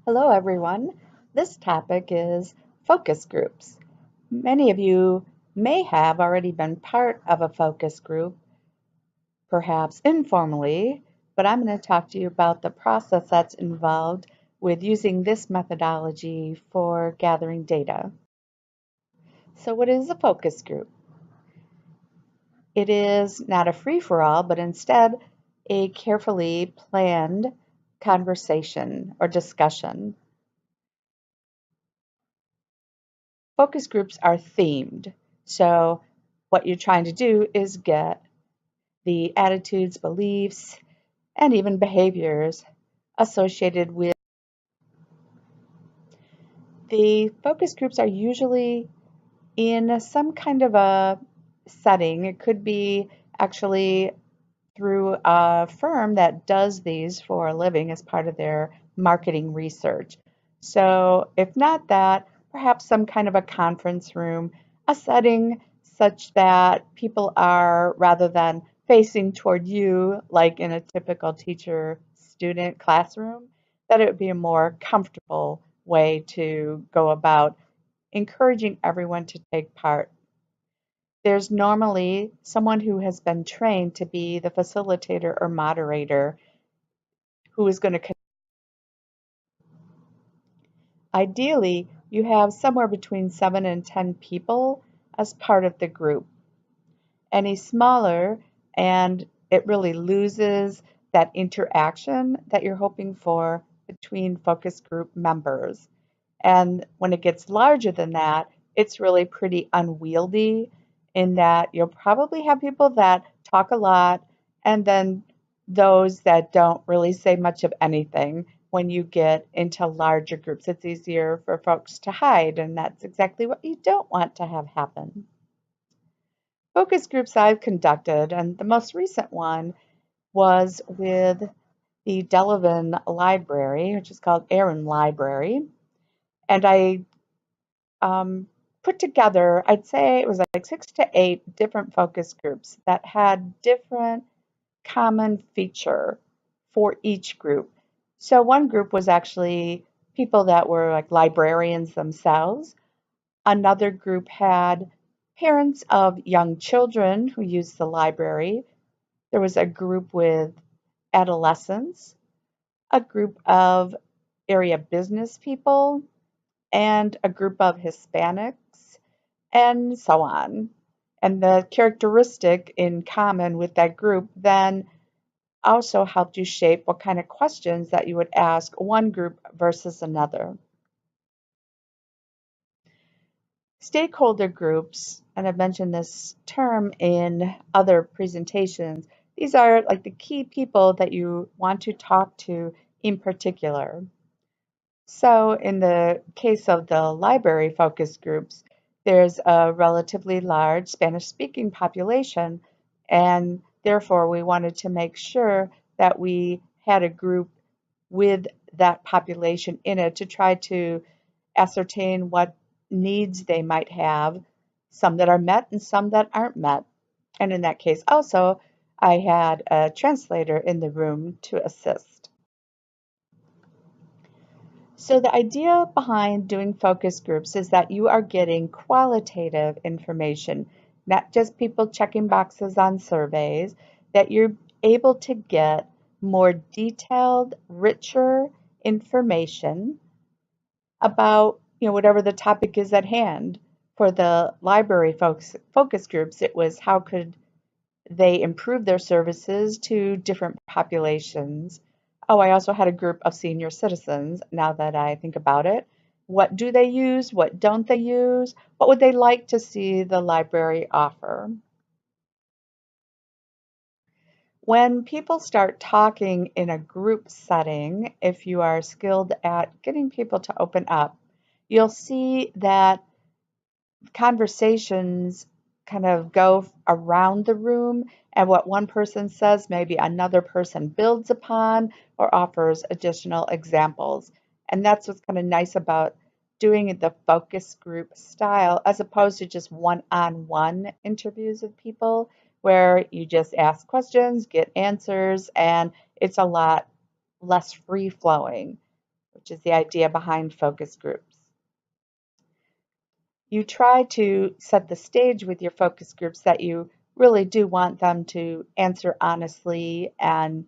Hello, everyone. This topic is focus groups. Many of you may have already been part of a focus group, perhaps informally, but I'm going to talk to you about the process that's involved with using this methodology for gathering data. So, what is a focus group? It is not a free-for-all, but instead a carefully planned conversation or discussion. Focus groups are themed. So what you're trying to do is get the attitudes, beliefs, and even behaviors associated with the focus groups are usually in some kind of a setting. It could be actually through a firm that does these for a living as part of their marketing research. So if not that, perhaps some kind of a conference room, a setting such that people are, rather than facing toward you like in a typical teacher-student classroom, that it would be a more comfortable way to go about encouraging everyone to take part. There's normally someone who has been trained to be the facilitator or moderator who is going to. Ideally, you have somewhere between 7 and 10 people as part of the group. Any smaller, and it really loses that interaction that you're hoping for between focus group members. And when it gets larger than that, it's really pretty unwieldy in that you'll probably have people that talk a lot and then those that don't really say much of anything. When you get into larger groups, it's easier for folks to hide, and that's exactly what you don't want to have happen. Focus groups I've conducted, and the most recent one was with the Delavan Library, which is called Aaron Library. And I put together, I'd say it was like 6 to 8 different focus groups that had different common feature for each group. So one group was actually people that were like librarians themselves. Another group had parents of young children who used the library. There was a group with adolescents, a group of area business people, and a group of Hispanics, and so on. And the characteristic in common with that group then also helped you shape what kind of questions that you would ask one group versus another. Stakeholder groups, and I've mentioned this term in other presentations, these are like the key people that you want to talk to in particular. So in the case of the library focus groups, there's a relatively large Spanish-speaking population, and therefore we wanted to make sure that we had a group with that population in it to try to ascertain what needs they might have, some that are met and some that aren't met. And in that case also, I had a translator in the room to assist. So the idea behind doing focus groups is that you are getting qualitative information, not just people checking boxes on surveys, that you're able to get more detailed, richer information about whatever the topic is at hand. For the library focus groups, it was how could they improve their services to different populations. Oh, I also had a group of senior citizens, now that I think about it. What do they use? What don't they use? What would they like to see the library offer? When people start talking in a group setting, if you are skilled at getting people to open up, you'll see that conversations kind of go around the room, and what one person says, maybe another person builds upon or offers additional examples. And that's what's kind of nice about doing the focus group style as opposed to just one-on-one interviews with people where you just ask questions, get answers, and it's a lot less free flowing. which is the idea behind focus groups. You try to set the stage with your focus groups that you really do want them to answer honestly and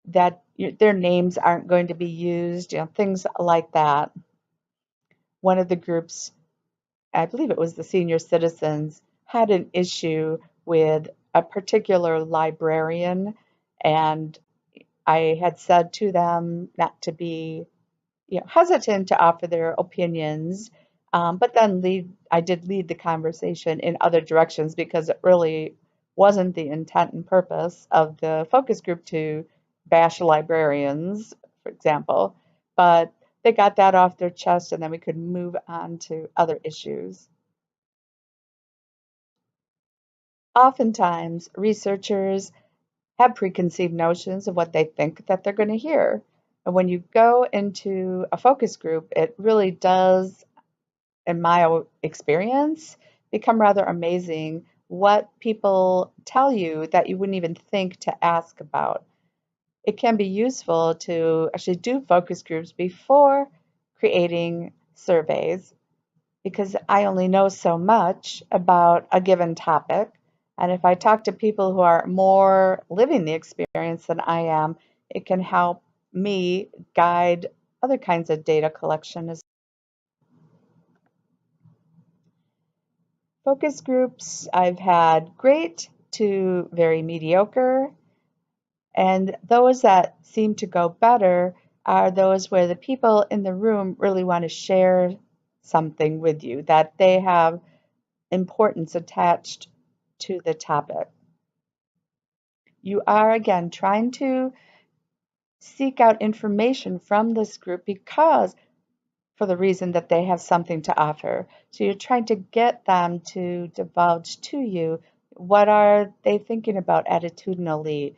that their names aren't going to be used, things like that. One of the groups, I believe it was the senior citizens, had an issue with a particular librarian, and I had said to them not to be hesitant to offer their opinions, but then I did lead the conversation in other directions because it really wasn't the intent and purpose of the focus group to bash librarians, for example, but they got that off their chest and then we could move on to other issues. Oftentimes, researchers have preconceived notions of what they think that they're going to hear. And when you go into a focus group, it really does, in my experience, become rather amazing what people tell you that you wouldn't even think to ask about. It can be useful to actually do focus groups before creating surveys because I only know so much about a given topic. And if I talk to people who are more living the experience than I am, it can help me guide other kinds of data collection. Focus groups, I've had great to very mediocre, and those that seem to go better are those where the people in the room really want to share something with you, that they have importance attached to the topic. You are, again, trying to seek out information from this group because for the reason that they have something to offer. So you're trying to get them to divulge to you what are they thinking about attitudinally,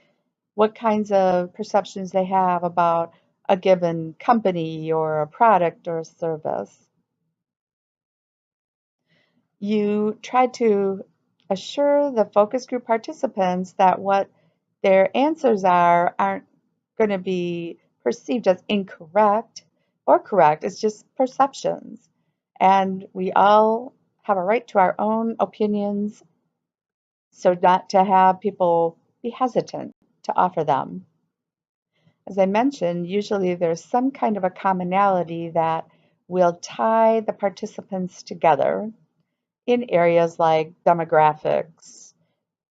what kinds of perceptions they have about a given company or a product or a service. You try to assure the focus group participants that what their answers aren't going to be perceived as incorrect or correct. It's just perceptions. And we all have a right to our own opinions, so not to have people be hesitant to offer them. As I mentioned, usually there's some kind of a commonality that will tie the participants together in areas like demographics,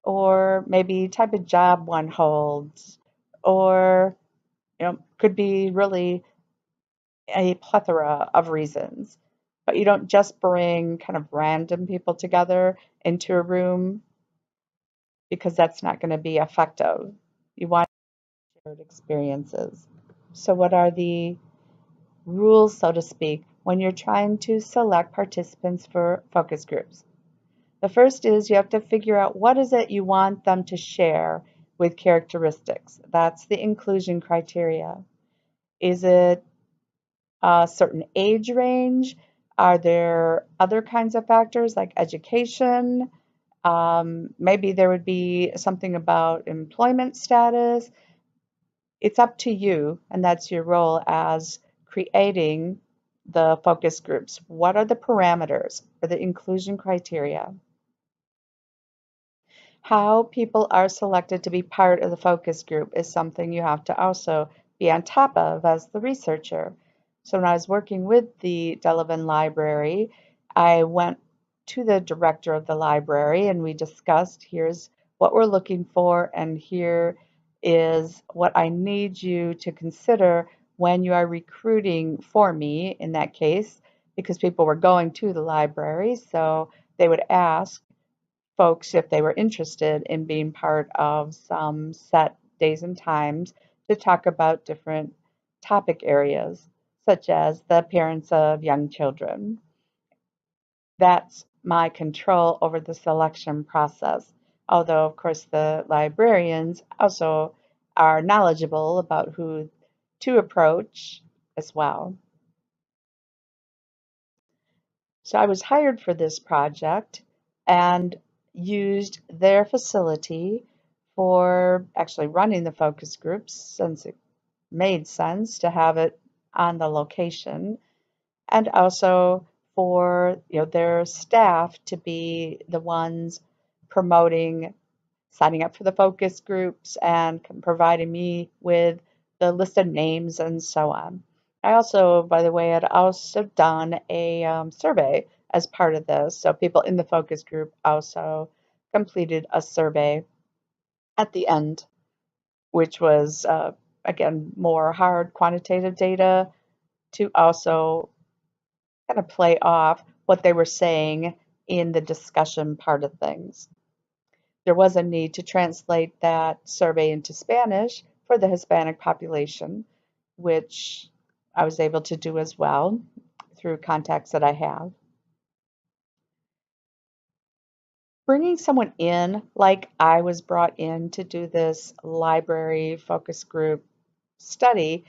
or maybe type of job one holds, or could be really a plethora of reasons. But you don't just bring kind of random people together into a room because that's not going to be effective. You want shared experiences. So, what are the rules, so to speak, when you're trying to select participants for focus groups? The first is you have to figure out what is it you want them to share with characteristics. That's the inclusion criteria. Is it a certain age range? Are there other kinds of factors like education? Maybe there would be something about employment status. It's up to you, and that's your role as creating the focus groups. What are the parameters for the inclusion criteria? How people are selected to be part of the focus group is something you have to also be on top of as the researcher. So when I was working with the Delavan Library, I went to the director of the library and we discussed, here's what we're looking for and here is what I need you to consider when you are recruiting for me in that case, because people were going to the library, so they would ask folks if they were interested in being part of some set days and times to talk about different topic areas, such as the appearance of young children. That's my control over the selection process. Although, of course, the librarians also are knowledgeable about who to approach as well. So I was hired for this project and used their facility for actually running the focus groups since it made sense to have it on the location, and also for their staff to be the ones promoting signing up for the focus groups and providing me with the list of names and so on. I also, by the way, had also done a survey as part of this. So people in the focus group also completed a survey at the end, which was, again, more hard quantitative data to also kind of play off what they were saying in the discussion part of things. There was a need to translate that survey into Spanish for the Hispanic population, which I was able to do as well through contacts that I have. Bringing someone in, like I was brought in to do this library focus group study,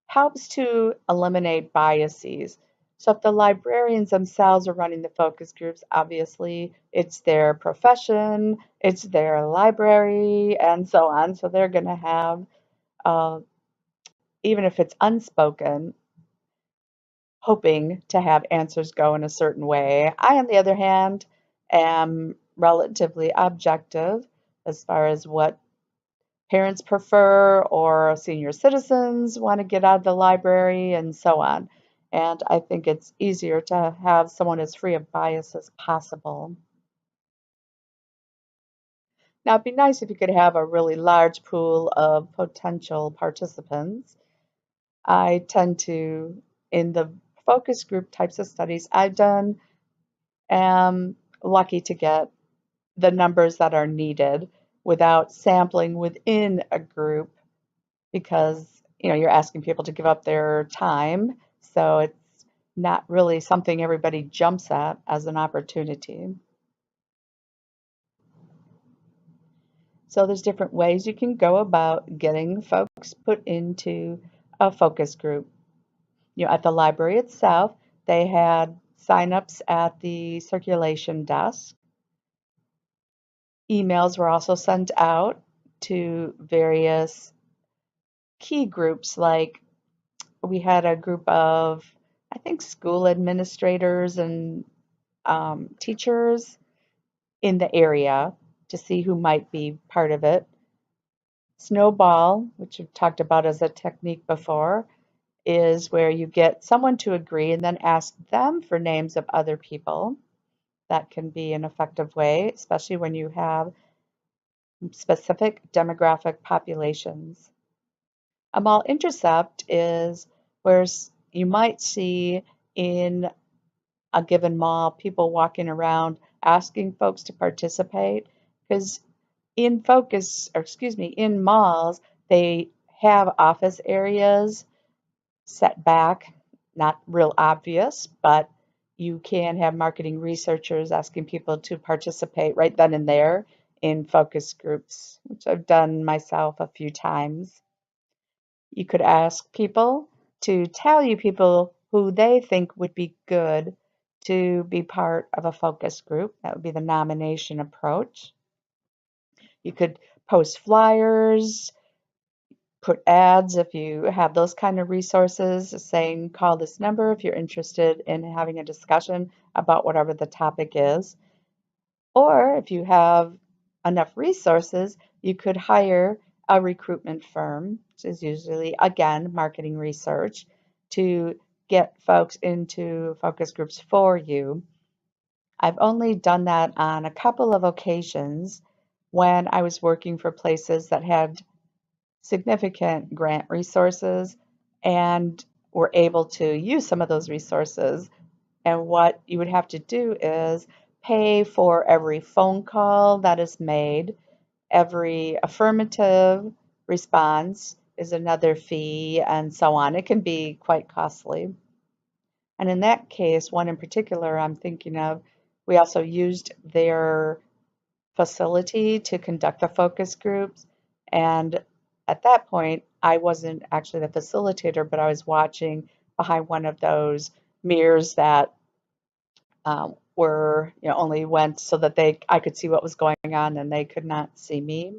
helps to eliminate biases. So if the librarians themselves are running the focus groups, obviously it's their profession, it's their library, and so on. So they're going to have, uh, even if it's unspoken, hoping to have answers go in a certain way. I, on the other hand, am relatively objective as far as what parents prefer or senior citizens want to get out of the library and so on. And I think it's easier to have someone as free of bias as possible. Now, it'd be nice if you could have a really large pool of potential participants. I tend to, in the focus group types of studies I've done, am lucky to get the numbers that are needed without sampling within a group because you're asking people to give up their time, so it's not really something everybody jumps at as an opportunity. So there's different ways you can go about getting folks put into a focus group. At the library itself, they had sign-ups at the circulation desk. Emails were also sent out to various key groups, like we had a group of, I think, school administrators and teachers in the area to see who might be part of it. Snowball, which we've talked about as a technique before, is where you get someone to agree and then ask them for names of other people. That can be an effective way, especially when you have specific demographic populations. A mall intercept is where you might see in a given mall people walking around asking folks to participate, because in malls, they have office areas set back, not real obvious, but you can have marketing researchers asking people to participate right then and there in focus groups, which I've done myself a few times. You could ask people to tell you people who they think would be good to be part of a focus group. That would be the nomination approach. You could post flyers, put ads if you have those kind of resources, saying call this number if you're interested in having a discussion about whatever the topic is. Or if you have enough resources, you could hire a recruitment firm, which is usually, again, marketing research, to get folks into focus groups for you. I've only done that on a couple of occasions when I was working for places that had significant grant resources and were able to use some of those resources. And what you would have to do is pay for every phone call that is made. Every affirmative response is another fee, and so on. It can be quite costly. And in that case, one in particular I'm thinking of, we also used their facility to conduct the focus groups. And at that point, I wasn't actually the facilitator, but I was watching behind one of those mirrors that were, only went so that I could see what was going on and they could not see me.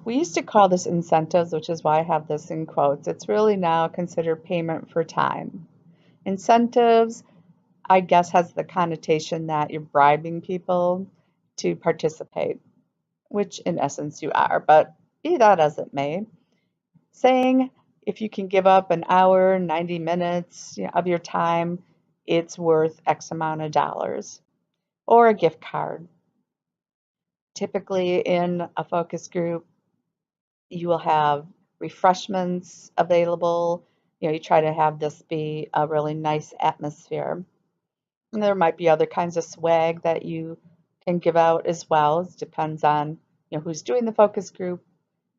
We used to call this incentives, which is why I have this in quotes. It's really now considered payment for time. Incentives, I guess, has the connotation that you're bribing people to participate, which in essence you are, but be that as it may, saying if you can give up an hour, 90 minutes of your time, it's worth X amount of dollars, or a gift card. Typically, in a focus group, you will have refreshments available. You try to have this be a really nice atmosphere. And there might be other kinds of swag that you can give out as well. It depends on who's doing the focus group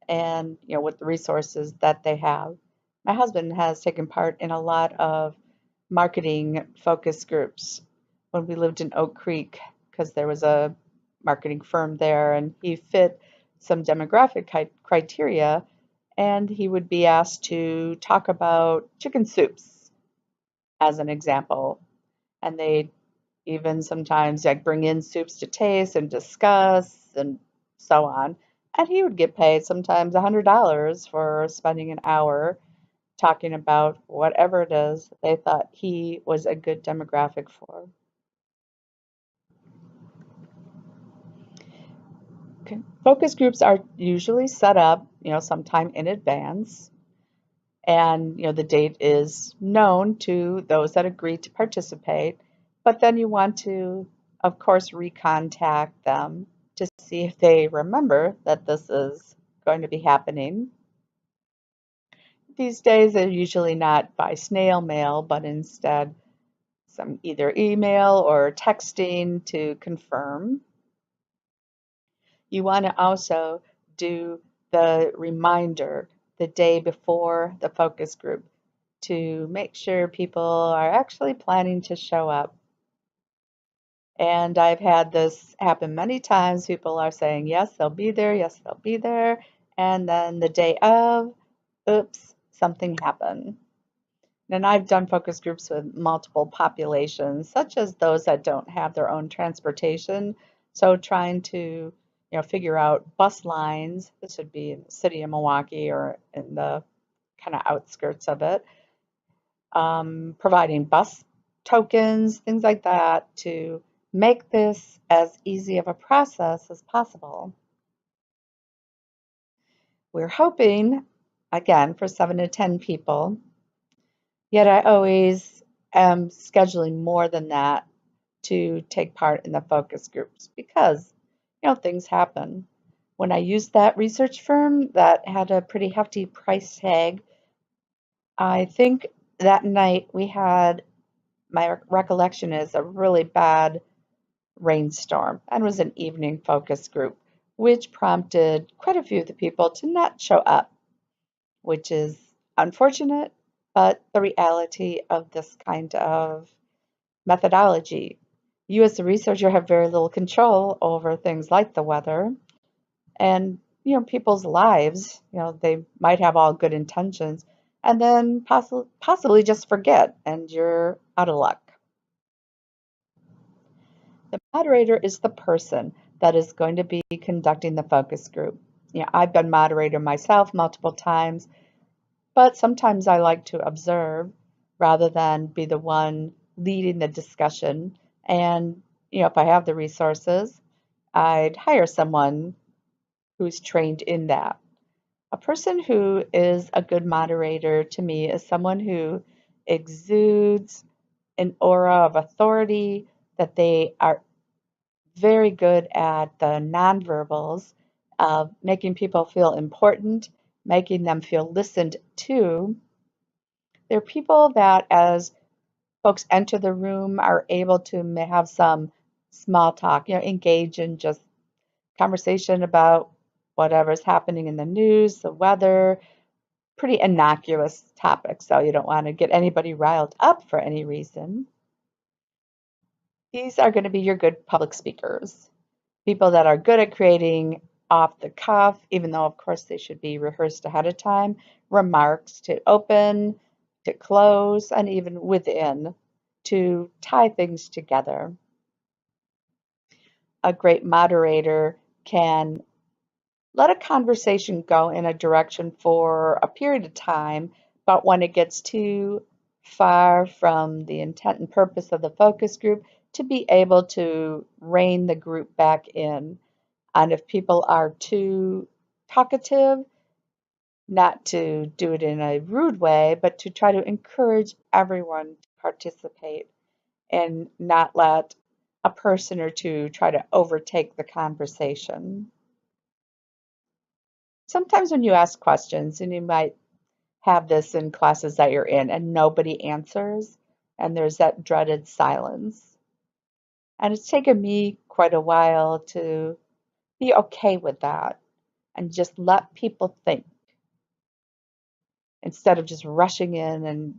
and what the resources that they have. My husband has taken part in a lot of marketing focus groups when we lived in Oak Creek because there was a marketing firm there and he fit some demographic criteria and he would be asked to talk about chicken soups as an example. And they even sometimes like bring in soups to taste and discuss and so on. And he would get paid sometimes $100 for spending an hour talking about whatever it is they thought he was a good demographic for. Okay. Focus groups are usually set up, sometime in advance, and the date is known to those that agree to participate. But then you want to, of course, recontact them to see if they remember that this is going to be happening. These days, they're usually not by snail mail, but instead some either email or texting to confirm. You want to also do the reminder the day before the focus group to make sure people are actually planning to show up. And I've had this happen many times. People are saying, yes, they'll be there, yes, they'll be there. And then the day of, oops, something happened. And I've done focus groups with multiple populations, such as those that don't have their own transportation. So trying to, figure out bus lines. This would be in the city of Milwaukee or in the kind of outskirts of it. Providing bus tokens, things like that, to make this as easy of a process as possible. We're hoping, again, for 7 to 10 people, yet I always am scheduling more than that to take part in the focus groups because, things happen. When I used that research firm that had a pretty hefty price tag, I think that night we had, my recollection is, a really bad rainstorm and was an evening focus group, which prompted quite a few of the people to not show up, which is unfortunate, but the reality of this kind of methodology. You as the researcher have very little control over things like the weather and people's lives. They might have all good intentions and then possibly just forget and you're out of luck. The moderator is the person that is going to be conducting the focus group. I've been moderator myself multiple times, but sometimes I like to observe rather than be the one leading the discussion. And, if I have the resources, I'd hire someone who's trained in that. A person who is a good moderator to me is someone who exudes an aura of authority, that they are very good at the nonverbals of making people feel important, making them feel listened to. They're people that, as folks enter the room, are able to have some small talk, engage in just conversation about whatever's happening in the news, the weather, pretty innocuous topics, so you don't want to get anybody riled up for any reason. These are going to be your good public speakers, people that are good at creating off the cuff, even though of course they should be rehearsed ahead of time, remarks to open, to close, and even within to tie things together. A great moderator can Let a conversation go in a direction for a period of time, but when it gets too far from the intent and purpose of the focus group, to be able to rein the group back in. And if people are too talkative, not to do it in a rude way, but to try to encourage everyone to participate and not let a person or two try to overtake the conversation. Sometimes when you ask questions, and you might have this in classes that you're in, and nobody answers, and there's that dreaded silence. And it's taken me quite a while to be okay with that and just let people think instead of just rushing in and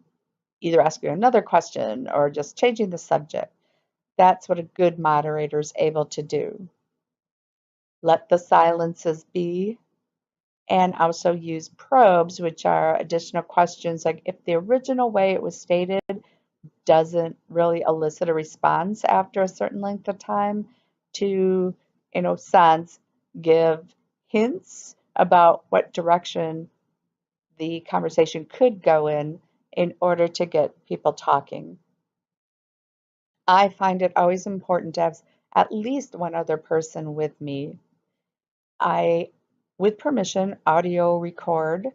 either asking another question or just changing the subject. That's what a good moderator is able to do. Let the silences be, and also use probes, which are additional questions. Like if the original way it was stated doesn't really elicit a response after a certain length of time, to, in a sense, give hints about what direction the conversation could go in order to get people talking. I find it always important to have at least one other person with me. I, with permission, audio record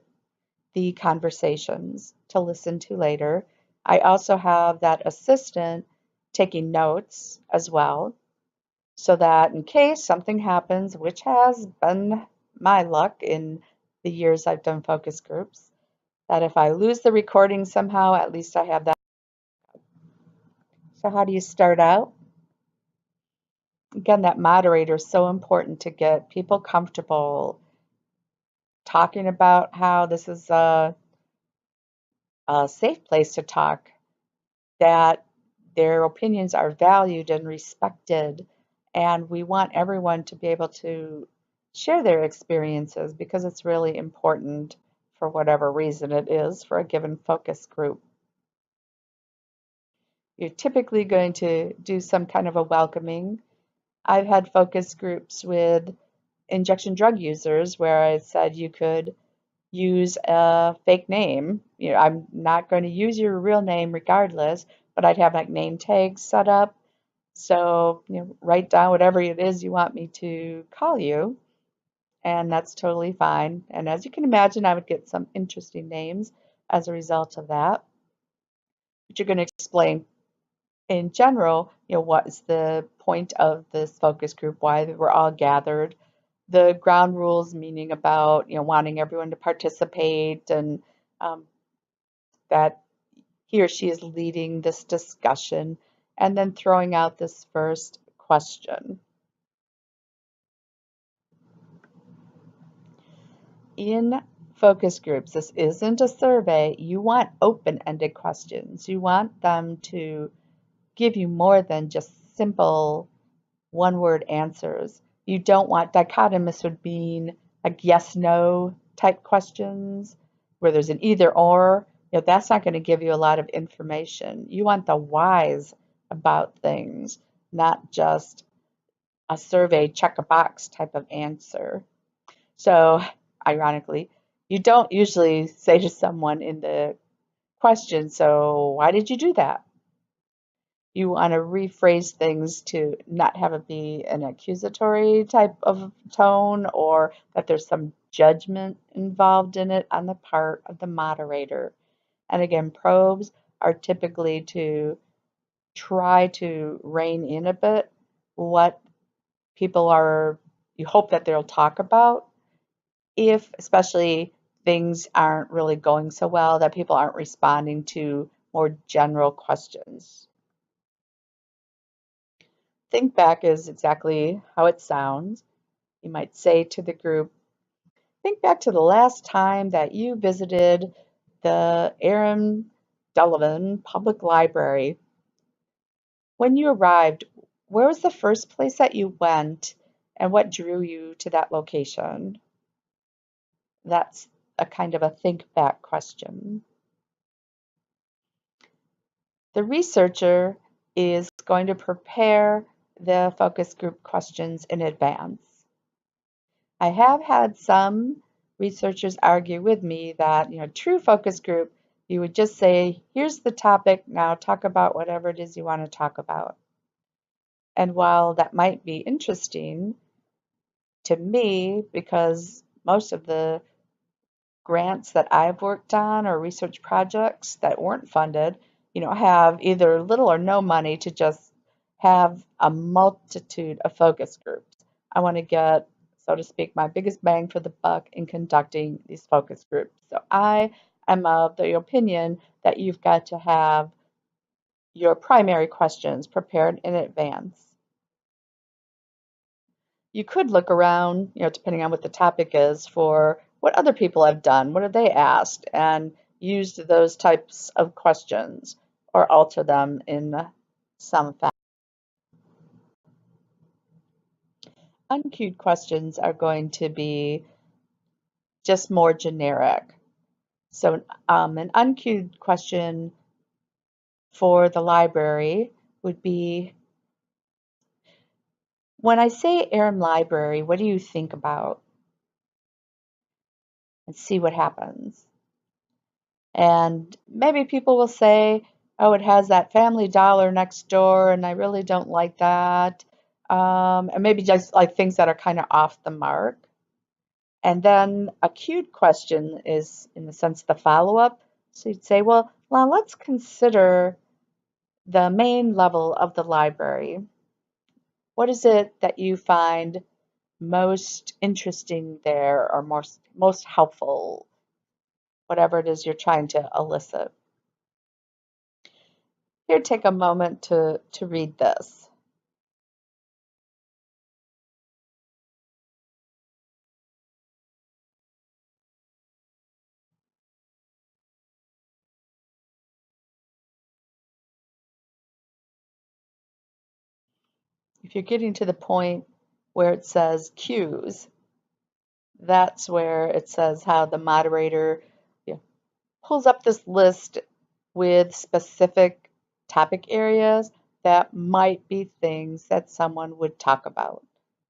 the conversations to listen to later. I also have that assistant taking notes as well, so that in case something happens, which has been my luck in the years I've done focus groups, that if I lose the recording somehow, at least I have that. So how do you start out? Again, that moderator is so important to get people comfortable talking about how this is a safe place to talk, that their opinions are valued and respected, and we want everyone to be able to share their experiences because it's really important for whatever reason it is for a given focus group. You're typically going to do some kind of a welcoming. I've had focus groups with injection drug users where I said you could use a fake name. You know, I'm not going to use your real name regardless, but I'd have like name tags set up. So, write down whatever it is you want me to call you, and that's totally fine. And as you can imagine, I would get some interesting names as a result of that. But you're going to explain in general, what is the point of this focus group, why we're all gathered, the ground rules, meaning about, wanting everyone to participate, and that he or she is leading this discussion, and then throwing out this first question. In focus groups, this isn't a survey. You want open-ended questions. You want them to give you more than just simple one-word answers. You don't want dichotomous, would mean like yes, no type questions where there's an either or. That's not going to give you a lot of information. You want the whys about things, not just a survey check a box type of answer. So, ironically, you don't usually say to someone in the question, so why did you do that? You want to rephrase things to not have it be an accusatory type of tone, or that there's some judgment involved in it on the part of the moderator. And again, probes are typically to try to rein in a bit what people are, you hope that they'll talk about, if especially things aren't really going so well, that people aren't responding to more general questions. Think back is exactly how it sounds. You might say to the group, think back to the last time that you visited the Aaron Delavan Public Library. When you arrived, where was the first place that you went, and what drew you to that location? That's a kind of a think back question. The researcher is going to prepare the focus group questions in advance. I have had some researchers argue with me that, true focus group, you would just say, here's the topic, now talk about whatever it is you want to talk about. And while that might be interesting to me, because most of the grants that I've worked on or research projects that weren't funded, have either little or no money to just have a multitude of focus groups. I want to get, so to speak, my biggest bang for the buck in conducting these focus groups. So I am of the opinion that you've got to have your primary questions prepared in advance. You could look around, depending on what the topic is, for what other people have done, what have they asked, and used those types of questions or alter them in some fashion. Uncued questions are going to be just more generic. So an uncued question for the library would be, when I say Aram Library, what do you think about? And see what happens. And maybe people will say, oh, it has that Family Dollar next door, and I really don't like that. And maybe just like things that are kind of off the mark. And then a cued question is, in the sense, the follow-up. So you'd say, well, now let's consider the main level of the library. What is it that you find most interesting there or most helpful, whatever it is you're trying to elicit? Here, take a moment to read this. If you're getting to the point where it says cues, that's where it says how the moderator, pulls up this list with specific topic areas that might be things that someone would talk about,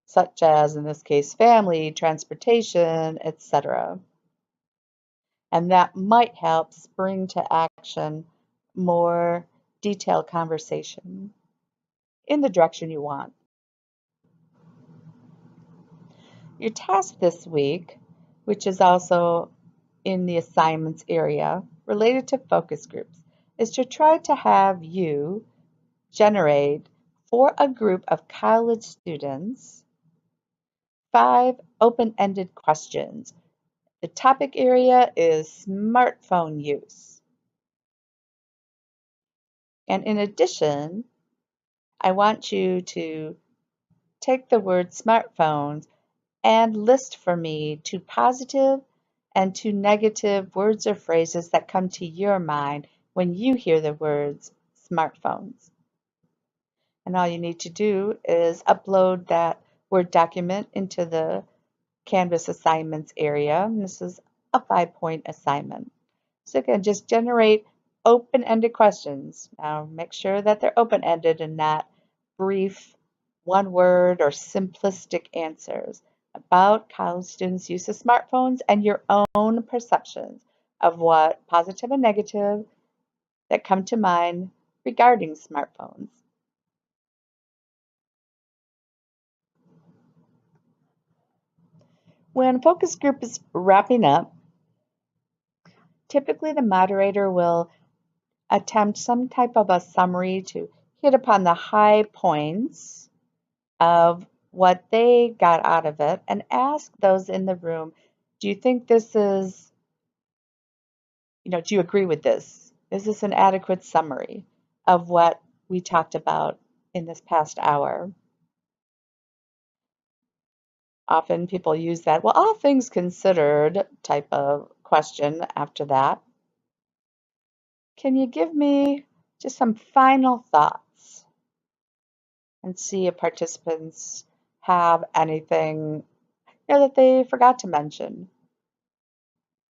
such as, in this case, family, transportation, etc. And that might help spring to action more detailed conversation in the direction you want. Your task this week, which is also in the assignments area related to focus groups, is to try to have you generate, for a group of college students, 5 open-ended questions. The topic area is smartphone use. And in addition, I want you to take the word smartphones and list for me 2 positive and 2 negative words or phrases that come to your mind when you hear the words smartphones. And all you need to do is upload that Word document into the Canvas assignments area. And this is a 5-point assignment. So again, just generate open-ended questions. Now make sure that they're open-ended and not brief, one-word or simplistic answers about college students' use of smartphones and your own perceptions of what positive and negative that come to mind regarding smartphones. When focus group is wrapping up, typically the moderator will attempt some type of a summary to hit upon the high points of what they got out of it and ask those in the room, do you think this is, do you agree with this? Is this an adequate summary of what we talked about in this past hour? Often people use that, well, all things considered type of question after that. Can you give me just some final thoughts and see if participants have anything that they forgot to mention?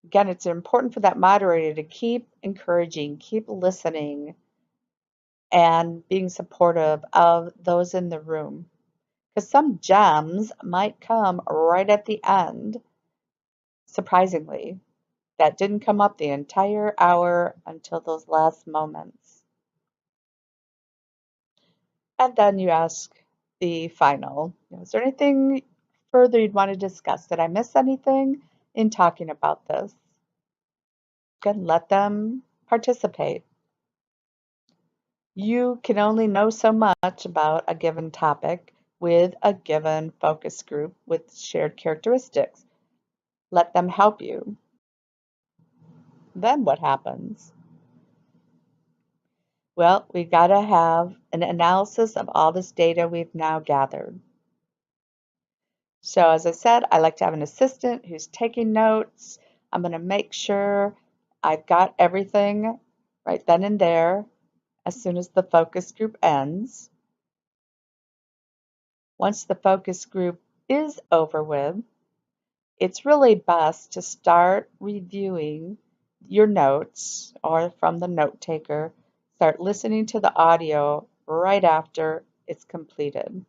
Again, it's important for that moderator to keep encouraging, keep listening, and being supportive of those in the room. because some gems might come right at the end, surprisingly, that didn't come up the entire hour until those last moments. And then you ask the final, is there anything further you'd want to discuss? Did I miss anything in talking about this? Good, let them participate. You can only know so much about a given topic with a given focus group with shared characteristics. Let them help you. Then what happens? Well, we've got to have an analysis of all this data we've now gathered. So as I said, I like to have an assistant who's taking notes. I'm going to make sure I've got everything right then and there as soon as the focus group ends. Once the focus group is over with, it's really best to start reviewing your notes or from the note taker. Start listening to the audio right after it's completed.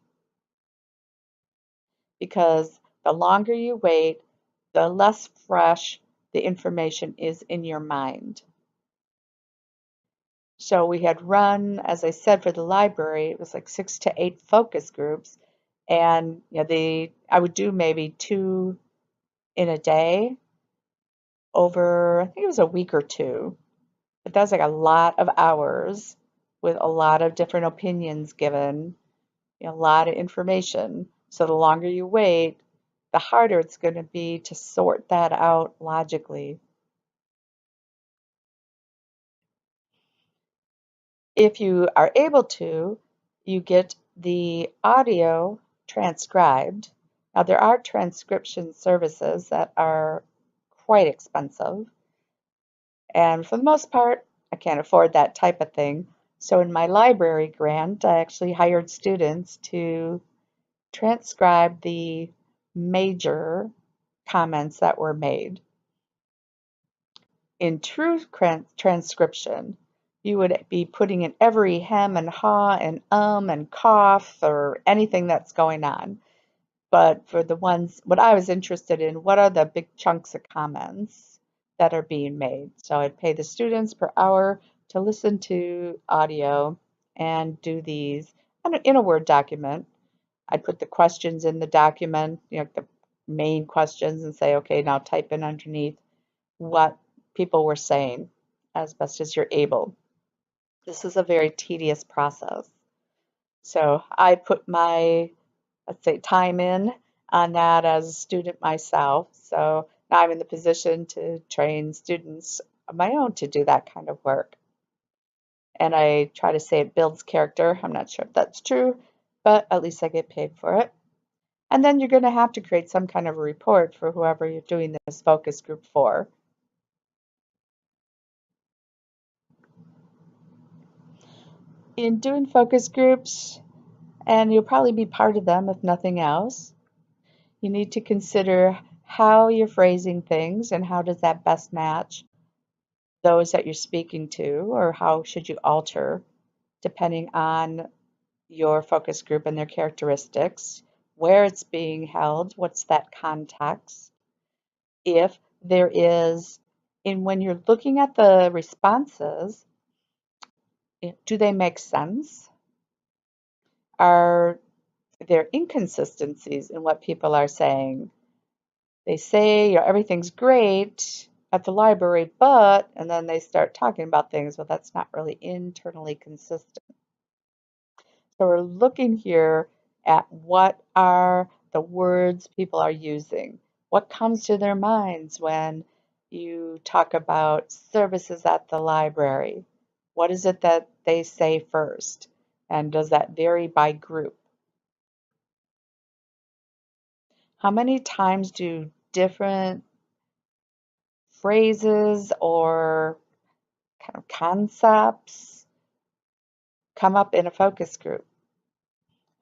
Because the longer you wait, the less fresh the information is in your mind. So we had run, as I said, for the library, it was like 6 to 8 focus groups. And I would do maybe 2 in a day over, I think it was a week or 2. But that was like a lot of hours with a lot of different opinions given, a lot of information. So the longer you wait, the harder it's going to be to sort that out logically. If you are able to, you get the audio transcribed. Now, there are transcription services that are quite expensive, and for the most part, I can't afford that type of thing. So in my library grant, I actually hired students to transcribe the major comments that were made. In true transcription, you would be putting in every hem and haw and cough or anything that's going on. But for the ones, what I was interested in, what are the big chunks of comments that are being made? So I'd pay the students per hour to listen to audio and do these in a Word document. I'd put the questions in the document, the main questions, and say, okay, now type in underneath what people were saying as best as you're able. This is a very tedious process. So I put my, let's say, time in on that as a student myself. So now I'm in the position to train students of my own to do that kind of work. And I try to say it builds character. I'm not sure if that's true, but at least I get paid for it. And then you're going to have to create some kind of a report for whoever you're doing this focus group for. In doing focus groups, and you'll probably be part of them if nothing else, you need to consider how you're phrasing things and how does that best match those that you're speaking to, or how should you alter depending on your focus group and their characteristics, where it's being held, what's that context. If there is, and when you're looking at the responses, do they make sense? Are there inconsistencies in what people are saying? They say, everything's great at the library, but, and then they start talking about things, well, that's not really internally consistent. So we're looking here at what are the words people are using. What comes to their minds when you talk about services at the library? What is it that they say first? And does that vary by group? How many times do different phrases or kind of concepts come up in a focus group?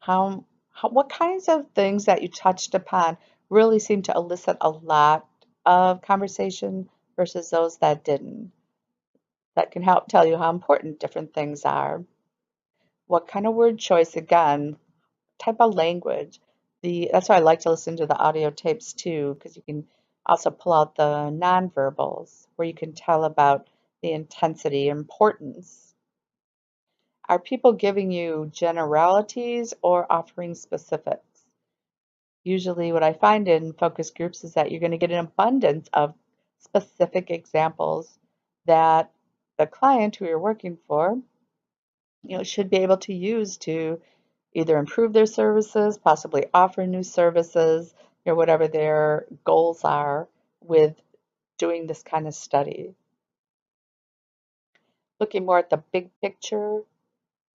What kinds of things that you touched upon really seem to elicit a lot of conversation versus those that didn't? That can help tell you how important different things are. What kind of word choice, again, type of language. That's why I like to listen to the audio tapes too, because you can also pull out the nonverbals where you can tell about the intensity, importance. Are people giving you generalities or offering specifics? Usually what I find in focus groups is that you're going to get an abundance of specific examples that the client who you're working for, should be able to use to either improve their services, possibly offer new services, whatever their goals are with doing this kind of study. Looking more at the big picture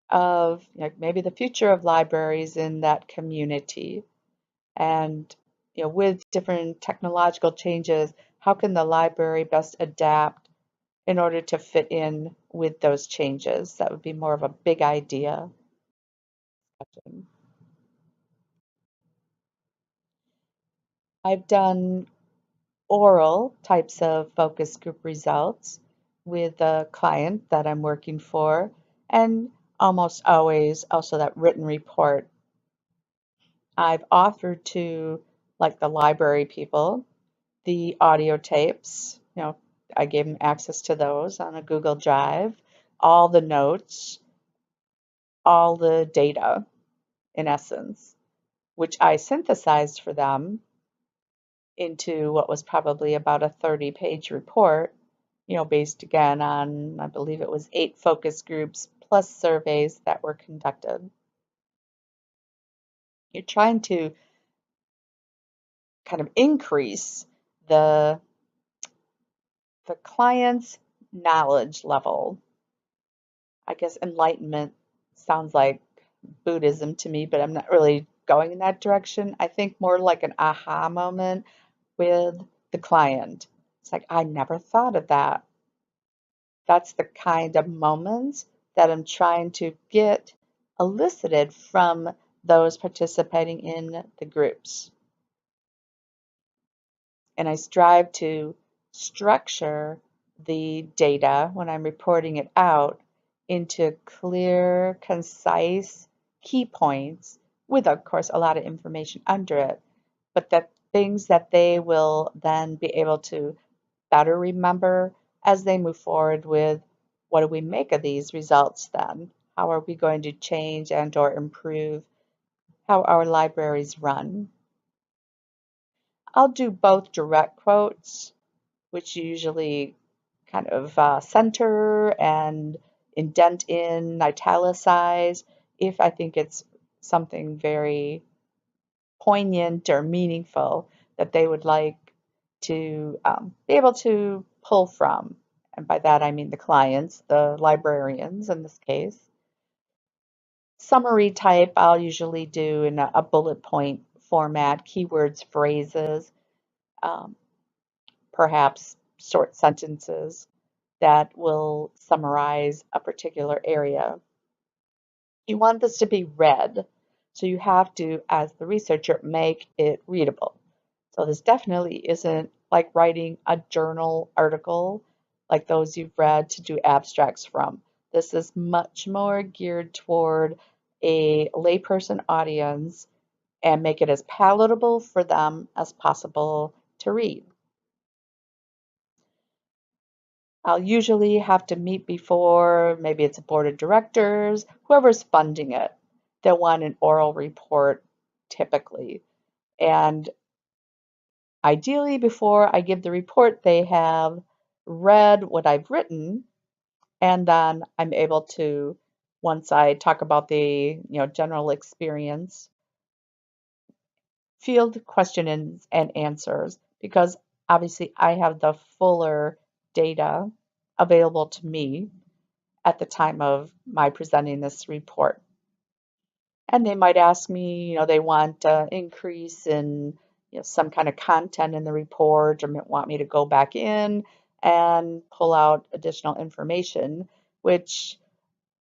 of maybe the future of libraries in that community. And with different technological changes, how can the library best adapt in order to fit in with those changes? That would be more of a big idea. I've done oral types of focus group results with the client that I'm working for, and almost always also that written report. I've offered to, like the library people, the audio tapes. I gave them access to those on a Google Drive, all the notes, all the data, in essence, which I synthesized for them into what was probably about a 30-page report, based again on, I believe it was 8 focus groups plus surveys that were conducted. You're trying to kind of increase the client's knowledge level. I guess enlightenment sounds like Buddhism to me, but I'm not really going in that direction. I think more like an aha moment with the client. It's like, I never thought of that. That's the kind of moments that I'm trying to get elicited from those participating in the groups. And I strive to structure the data when I'm reporting it out into clear, concise key points with, of course, a lot of information under it, but that things that they will then be able to better remember as they move forward with what do we make of these results then? How are we going to change and or improve how our libraries run? I'll do both direct quotes, which usually kind of center and indent in, italicize, if I think it's something very poignant or meaningful that they would like to be able to pull from. And by that I mean the clients, the librarians in this case. Summary type I'll usually do in a bullet point format, keywords, phrases, um, perhaps short sentences that will summarize a particular area. You want this to be read, so you have to, as the researcher, make it readable. So this definitely isn't like writing a journal article like those you've read to do abstracts from. This is much more geared toward a layperson audience and make it as palatable for them as possible to read. I'll usually have to meet before, maybe it's a board of directors, whoever's funding it. They'll want an oral report typically. And ideally, before I give the report, they have read what I've written, and then I'm able to, once I talk about the general experience, field questions and answers, because obviously I have the fuller data available to me at the time of my presenting this report. And they might ask me, they want an increase in some kind of content in the report, or want me to go back in and pull out additional information, which,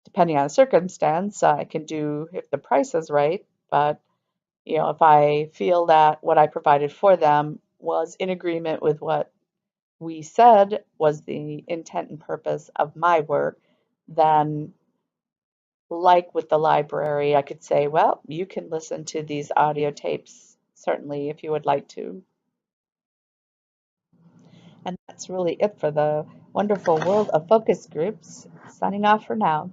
depending on the circumstance, I can do if the price is right. But if I feel that what I provided for them was in agreement with what we said was the intent and purpose of my work, then Like with the library, I could say, well, you can listen to these audio tapes, certainly, if you would like to. And that's really it for the wonderful world of focus groups. Signing off for now.